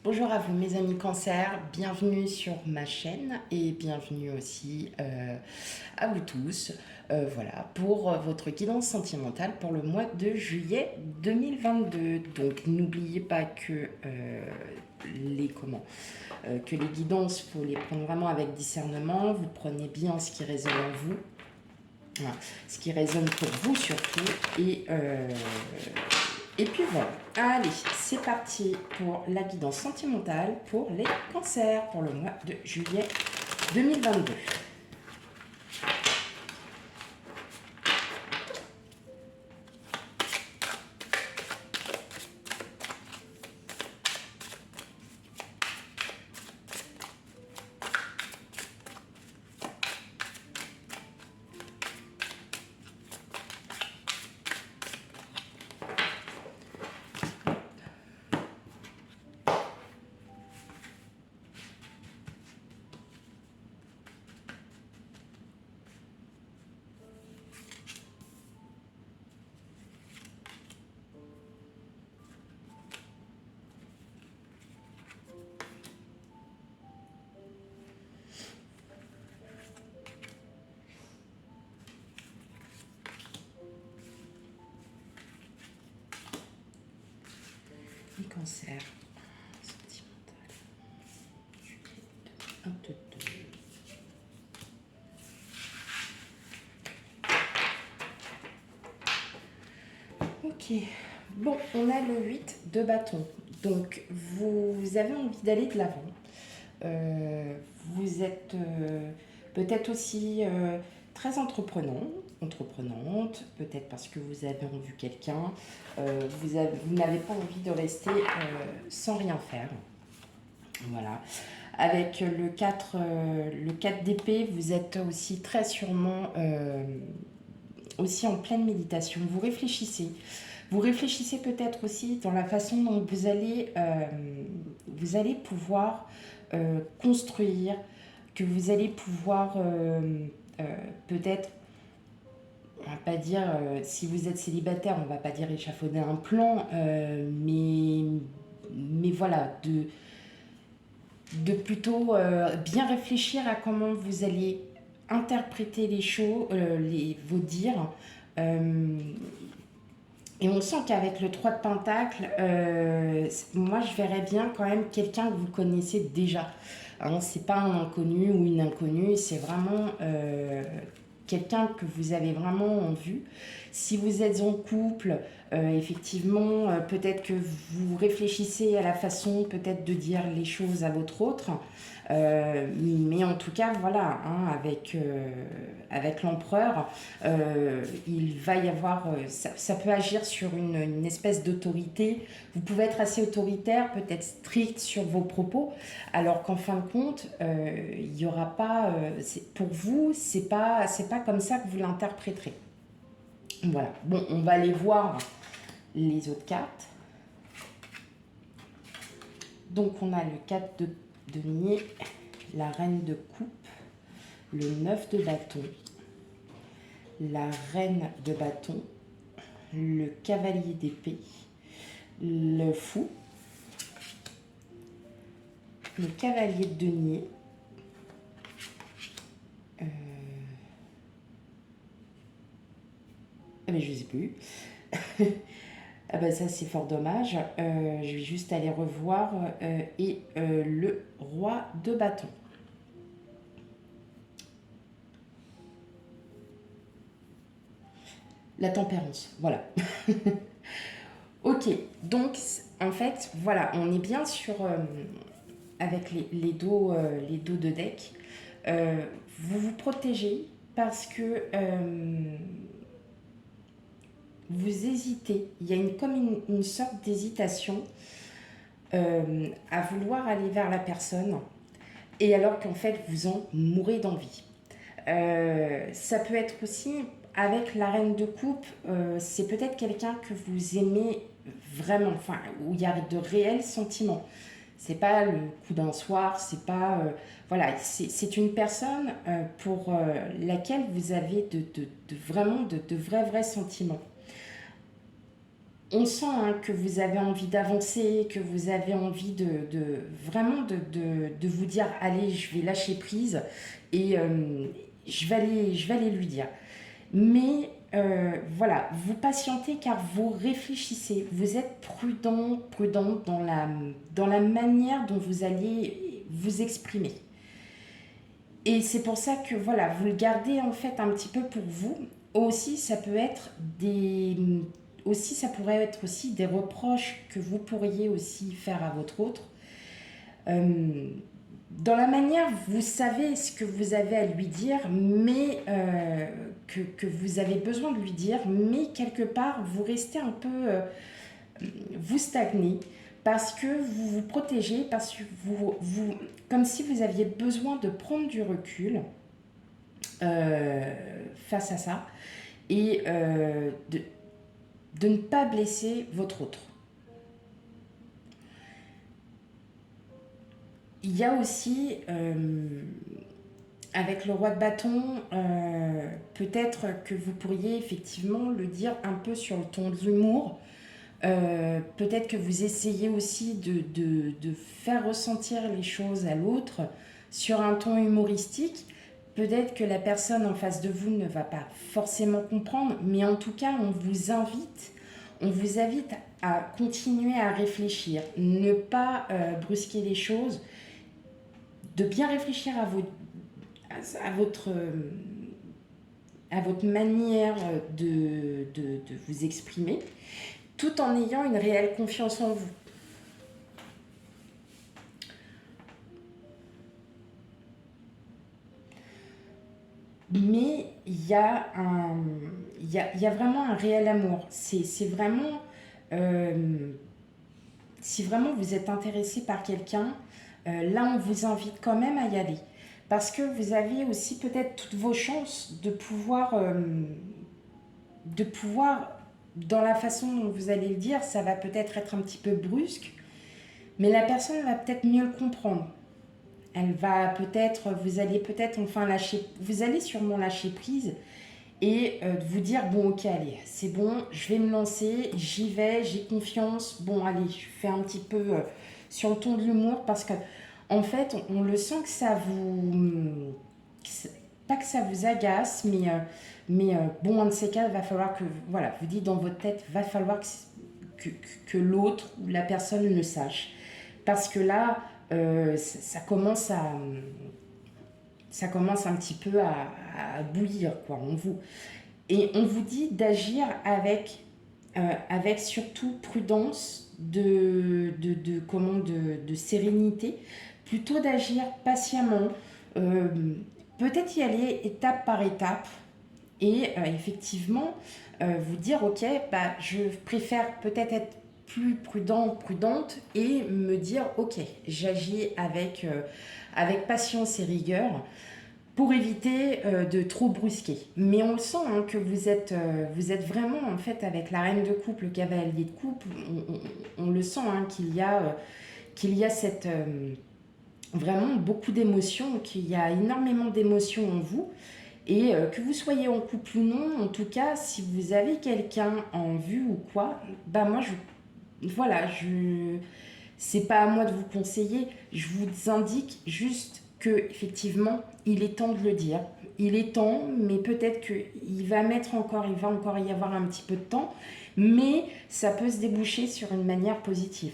Bonjour à vous mes amis Cancer, bienvenue sur ma chaîne et bienvenue aussi à vous tous voilà, pour votre guidance sentimentale pour le mois de juillet 2022. Donc n'oubliez pas que que les guidances, il faut les prendre vraiment avec discernement, vous prenez bien ce qui résonne en vous. Voilà. Ce qui résonne pour vous surtout. Et puis voilà. Allez, c'est parti pour la guidance sentimentale pour les cancers pour le mois de juillet 2022. Les cancers sentimentaux. Un, deux, deux. Ok. Bon, on a le 8 de bâton. Donc, vous avez envie d'aller de l'avant. Vous êtes peut-être aussi très entreprenante, peut-être parce que vous avez en vue quelqu'un. Vous n'avez pas envie de rester sans rien faire. Voilà. Avec le 4 d'épée, vous êtes aussi très sûrement aussi en pleine méditation. Vous réfléchissez. Vous réfléchissez peut-être aussi dans la façon dont vous allez pouvoir construire, que vous allez pouvoir peut-être, on va pas dire, si vous êtes célibataire, on va pas dire échafauder un plan, mais voilà, de plutôt bien réfléchir à comment vous allez interpréter les choses, vos dires. Et on sent qu'avec le 3 de Pentacle, moi je verrais bien quand même quelqu'un que vous connaissez déjà. Hein, c'est pas un inconnu ou une inconnue, c'est vraiment quelqu'un que vous avez vraiment en vue. Si vous êtes en couple, effectivement, peut-être que vous réfléchissez à la façon peut-être de dire les choses à votre autre. Mais en tout cas, voilà, hein, avec l'empereur, il va y avoir, ça peut agir sur une espèce d'autorité. Vous pouvez être assez autoritaire, peut-être strict sur vos propos, alors qu'en fin de compte, il n'y aura pas, pour vous, c'est pas comme ça que vous l'interpréterez. Voilà. Bon, on va aller voir les autres cartes. Donc, on a le 4 de denier, la reine de coupe, le 9 de bâton, la reine de bâton, le cavalier d'épée, le fou, le cavalier de denier, mais je ne sais plus. Ah ben ça c'est fort dommage. Je vais juste aller revoir. Et le roi de bâton. La tempérance, voilà. Ok, donc en fait, voilà, on est bien sur... avec les dos de deck. Vous vous protégez parce que vous hésitez. Il y a comme une sorte d'hésitation à vouloir aller vers la personne et alors qu'en fait vous en mourrez d'envie. Ça peut être aussi avec la reine de coupe, c'est peut-être quelqu'un que vous aimez vraiment, enfin où il y a de réels sentiments. C'est pas le coup d'un soir, c'est pas voilà, c'est une personne pour laquelle vous avez vraiment de vrais sentiments. On sent hein, que vous avez envie d'avancer, que vous avez envie vraiment de vous dire, allez, je vais lâcher prise et je vais aller lui dire. Mais voilà, vous patientez car vous réfléchissez, vous êtes prudent, prudent dans la manière dont vous allez vous exprimer. Et c'est pour ça que voilà, vous le gardez en fait un petit peu pour vous. Aussi, ça peut être des aussi ça pourrait être aussi des reproches que vous pourriez aussi faire à votre autre. Euh, dans la manière, vous savez ce que vous avez à lui dire, mais que vous avez besoin de lui dire, mais quelque part, vous restez un peu, vous stagnez parce que vous vous protégez, parce que comme si vous aviez besoin de prendre du recul face à ça et de ne pas blesser votre autre. Il y a aussi, avec le roi de bâton, peut-être que vous pourriez effectivement le dire un peu sur le ton de l'humour. Peut-être que vous essayez aussi de faire ressentir les choses à l'autre sur un ton humoristique. Peut-être que la personne en face de vous ne va pas forcément comprendre, mais en tout cas, on vous invite à continuer à réfléchir, ne pas brusquer les choses, de bien réfléchir à votre, à votre manière de vous exprimer, tout en ayant une réelle confiance en vous. Mais il y a vraiment un réel amour. C'est vraiment, euh, si vraiment vous êtes intéressé par quelqu'un, là on vous invite quand même à y aller. Parce que vous avez aussi peut-être toutes vos chances de pouvoir, dans la façon dont vous allez le dire, ça va peut-être être un petit peu brusque, mais la personne va peut-être mieux le comprendre. Elle va peut-être, vous allez peut-être enfin lâcher, vous allez sûrement lâcher prise et vous dire bon ok allez c'est bon, je vais me lancer, j'y vais, j'ai confiance, bon allez je fais un petit peu sur le ton de l'humour parce que en fait on le sent que ça vous, pas que ça vous agace mais bon en de ces cas il va falloir que voilà vous dites dans votre tête va falloir que, que l'autre ou la personne le sache parce que là ça commence un petit peu à bouillir quoi en vous. Et on vous dit d'agir avec surtout prudence, de sérénité, plutôt d'agir patiemment, euh, peut-être y aller étape par étape et effectivement vous dire ok, bah, je préfère peut-être être plus prudent, prudente et me dire ok, j'agis avec patience et rigueur pour éviter de trop brusquer. Mais on le sent hein, que vous êtes vraiment en fait avec la reine de coupe, le cavalier de coupe, on le sent hein, qu'il y a cette, vraiment beaucoup d'émotions, qu'il y a énormément d'émotions en vous. Et que vous soyez en couple ou non, en tout cas, si vous avez quelqu'un en vue ou quoi, bah moi, c'est pas à moi de vous conseiller, je vous indique juste que effectivement, il est temps de le dire. Il est temps, mais peut-être il va encore y avoir un petit peu de temps, mais ça peut se déboucher sur une manière positive.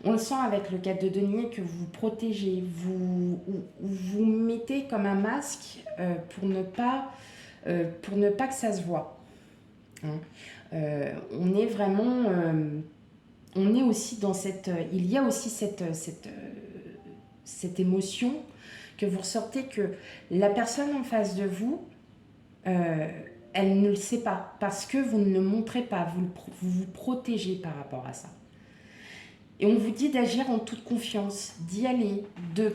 On le sent avec le 4 de denier que vous protégez, vous mettez comme un masque pour ne pas que ça se voit. Hein. On est vraiment on est aussi dans cette, il y a aussi cette émotion que vous ressortez que la personne en face de vous, euh, elle ne le sait pas parce que vous ne le montrez pas, vous vous protégez par rapport à ça. Et on vous dit d'agir en toute confiance, d'y aller, de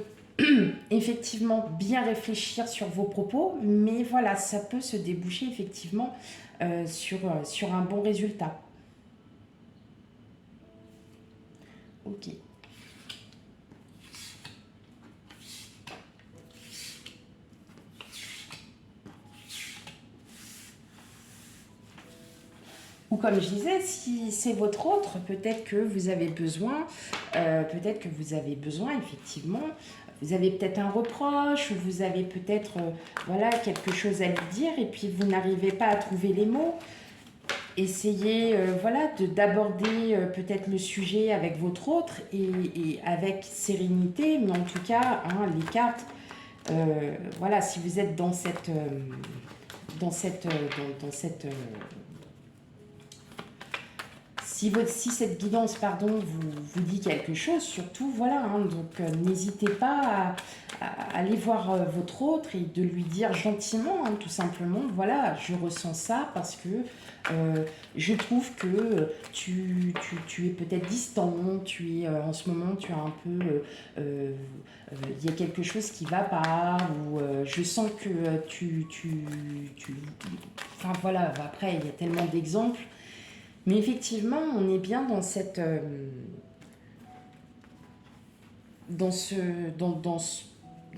effectivement bien réfléchir sur vos propos, mais voilà, ça peut se déboucher effectivement sur un bon résultat. Ok. Ou comme je disais, si c'est votre autre, peut-être que vous avez besoin, effectivement, vous avez peut-être un reproche, ou vous avez peut-être voilà, quelque chose à lui dire, et puis vous n'arrivez pas à trouver les mots. Essayez voilà, d'aborder peut-être le sujet avec votre autre et avec sérénité, mais en tout cas, hein, les cartes, voilà, si vous êtes dans cette, dans cette si cette guidance vous dit quelque chose, surtout, voilà, hein, donc n'hésitez pas à aller voir votre autre et de lui dire gentiment, hein, tout simplement, voilà, je ressens ça parce que je trouve que tu es peut-être distant, en ce moment, tu as un peu, il y a quelque chose qui va pas, ou je sens que enfin voilà, après, il y a tellement d'exemples. Mais effectivement, on est bien dans cette, dans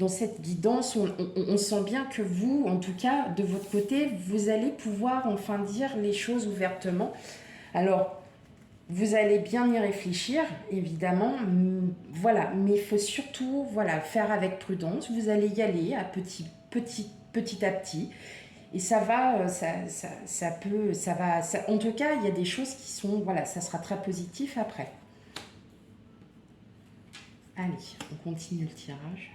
cette guidance. On sent bien que vous, en tout cas, de votre côté, vous allez pouvoir enfin dire les choses ouvertement. Alors, vous allez bien y réfléchir, évidemment. Voilà, mais il faut surtout, voilà, faire avec prudence. Vous allez y aller à petit à petit. Et ça va, ça peut, ça va. En tout cas, il y a des choses qui sont, voilà, ça sera très positif après. Allez, on continue le tirage.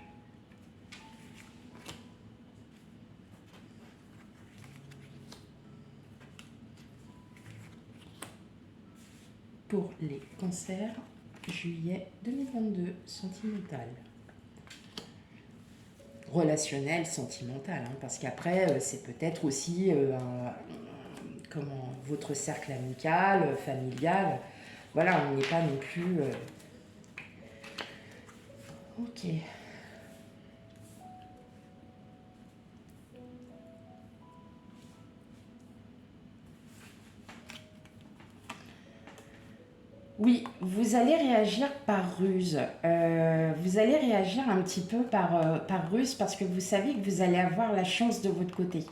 Pour les cancers, juillet 2022, sentimental. Relationnel, sentimental, hein, parce qu'après, c'est peut-être aussi votre cercle amical, familial. Voilà, on n'est pas non plus... Ok. Oui, vous allez réagir par ruse. Vous allez réagir un petit peu par ruse parce que vous savez que vous allez avoir la chance de votre côté.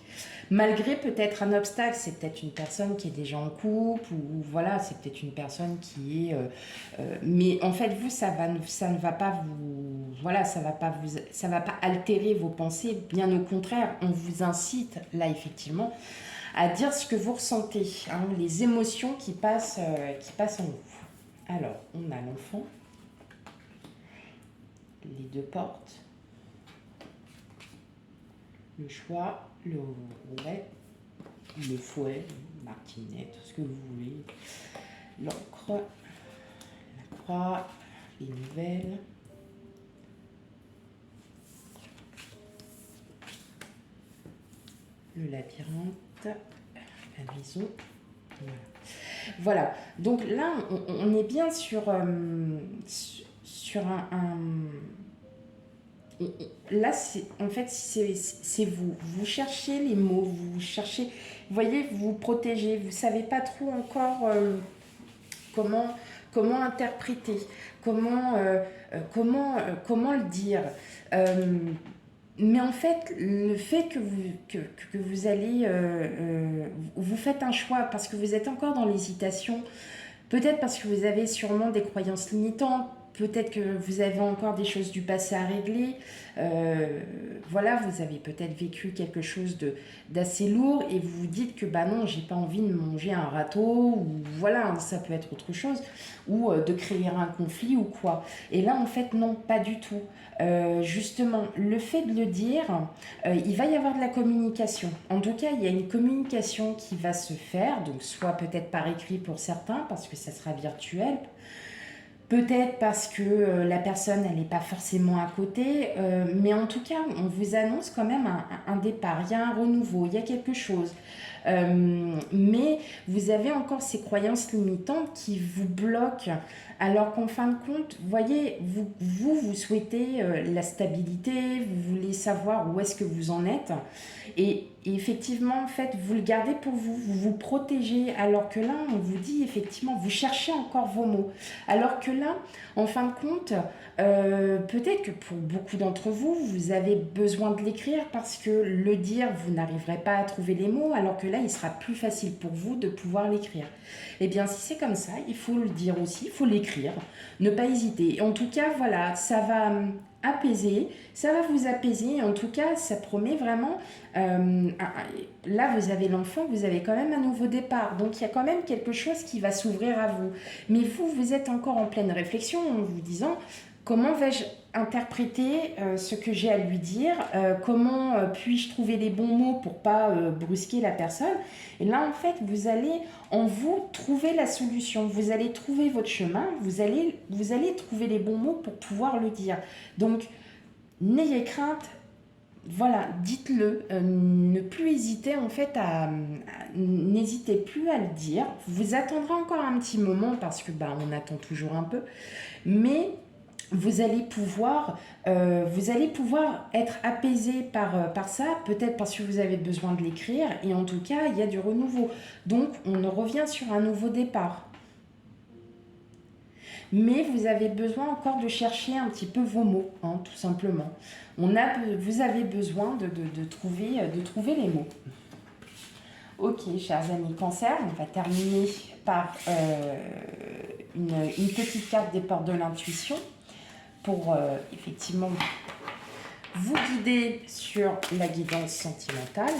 Malgré peut-être un obstacle, c'est peut-être une personne qui est déjà en couple ou voilà, c'est peut-être une personne qui est... mais en fait, vous, ça ne va pas vous... Voilà, ça va pas altérer vos pensées. Bien au contraire, on vous incite, là, effectivement, à dire ce que vous ressentez, hein, les émotions qui passent en vous. Alors, on a l'enfant, les deux portes, le choix, le roulet, le fouet, martinet, tout ce que vous voulez, l'encre, la croix, les nouvelles, le labyrinthe, la maison. Voilà. Donc là, on est bien sur un là, en fait, c'est vous. Vous cherchez les mots, vous cherchez, vous voyez, vous vous protégez. Vous ne savez pas trop encore comment interpréter, comment le dire. Mais en fait, le fait que vous allez... vous faites un choix parce que vous êtes encore dans l'hésitation, peut-être parce que vous avez sûrement des croyances limitantes, peut-être que vous avez encore des choses du passé à régler. Voilà, vous avez peut-être vécu quelque chose d'assez lourd et vous vous dites que bah non, j'ai pas envie de manger un râteau, ou voilà, ça peut être autre chose, ou de créer un conflit ou quoi. Et là, en fait, non, pas du tout. Justement, le fait de le dire, il va y avoir de la communication. En tout cas, il y a une communication qui va se faire, donc soit peut-être par écrit pour certains, parce que ça sera virtuel, peut-être parce que la personne, elle n'est pas forcément à côté, mais en tout cas, on vous annonce quand même un départ, il y a un renouveau, il y a quelque chose. Mais vous avez encore ces croyances limitantes qui vous bloquent, alors qu'en fin de compte, vous voyez, vous souhaitez la stabilité, vous voulez savoir où est-ce que vous en êtes, et effectivement, en fait, vous le gardez pour vous, vous vous protégez, alors que là, on vous dit effectivement, vous cherchez encore vos mots. Alors que là, en fin de compte, peut-être que pour beaucoup d'entre vous, vous avez besoin de l'écrire parce que le dire, vous n'arriverez pas à trouver les mots, alors que là, là, il sera plus facile pour vous de pouvoir l'écrire. Eh bien, si c'est comme ça, il faut le dire aussi, il faut l'écrire, ne pas hésiter. En tout cas, voilà, ça va apaiser, ça va vous apaiser. En tout cas, ça promet vraiment... là, vous avez l'enfant, vous avez quand même un nouveau départ. Donc, il y a quand même quelque chose qui va s'ouvrir à vous. Mais vous, vous êtes encore en pleine réflexion en vous disant... Comment vais-je interpréter ce que j'ai à lui dire? Comment puis-je trouver les bons mots pour pas brusquer la personne? Et là, en fait, vous allez en vous trouver la solution. Vous allez trouver votre chemin. Vous allez trouver les bons mots pour pouvoir le dire. Donc, n'ayez crainte. Voilà, dites-le. Ne plus hésiter, en fait, n'hésitez plus à le dire. Vous attendrez encore un petit moment parce que on attend toujours un peu. Mais vous allez pouvoir être apaisé par ça, peut-être parce que vous avez besoin de l'écrire, et en tout cas, il y a du renouveau. Donc, on revient sur un nouveau départ. Mais vous avez besoin encore de chercher un petit peu vos mots, hein, tout simplement. Vous avez besoin de trouver les mots. Ok, chers amis Cancer, on va terminer par une petite carte des portes de l'intuition pour effectivement vous guider sur la guidance sentimentale.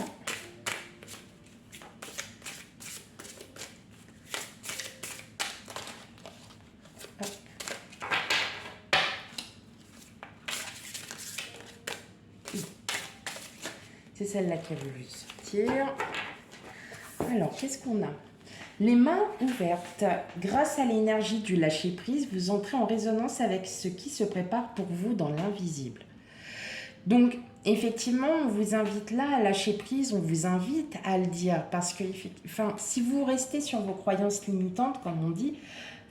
C'est celle-là qui a voulu sortir. Alors, qu'est-ce qu'on a? Les mains ouvertes. Grâce à l'énergie du lâcher-prise, vous entrez en résonance avec ce qui se prépare pour vous dans l'invisible. Donc, effectivement, on vous invite là à lâcher prise, on vous invite à le dire. Parce que, si vous restez sur vos croyances limitantes, comme on dit,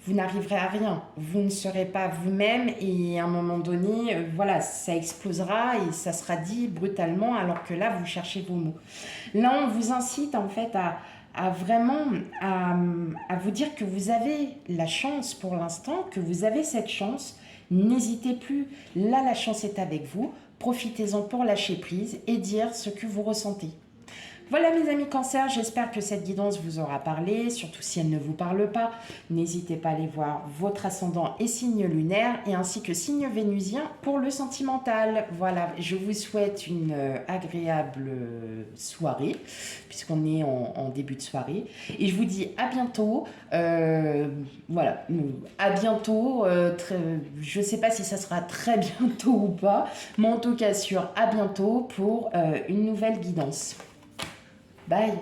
vous n'arriverez à rien. Vous ne serez pas vous-même et à un moment donné, voilà, ça explosera et ça sera dit brutalement alors que là, vous cherchez vos mots. Là, on vous incite en fait à vraiment à vous dire que vous avez la chance pour l'instant, que vous avez cette chance. N'hésitez plus, là la chance est avec vous. Profitez-en pour lâcher prise et dire ce que vous ressentez. Voilà mes amis Cancer, j'espère que cette guidance vous aura parlé, surtout si elle ne vous parle pas. N'hésitez pas à aller voir votre ascendant et signe lunaire et ainsi que signe vénusien pour le sentimental. Voilà, je vous souhaite une agréable soirée puisqu'on est en début de soirée et je vous dis à bientôt. Voilà, à bientôt. Je ne sais pas si ça sera très bientôt ou pas, mais en tout cas sur à bientôt pour une nouvelle guidance. Bye.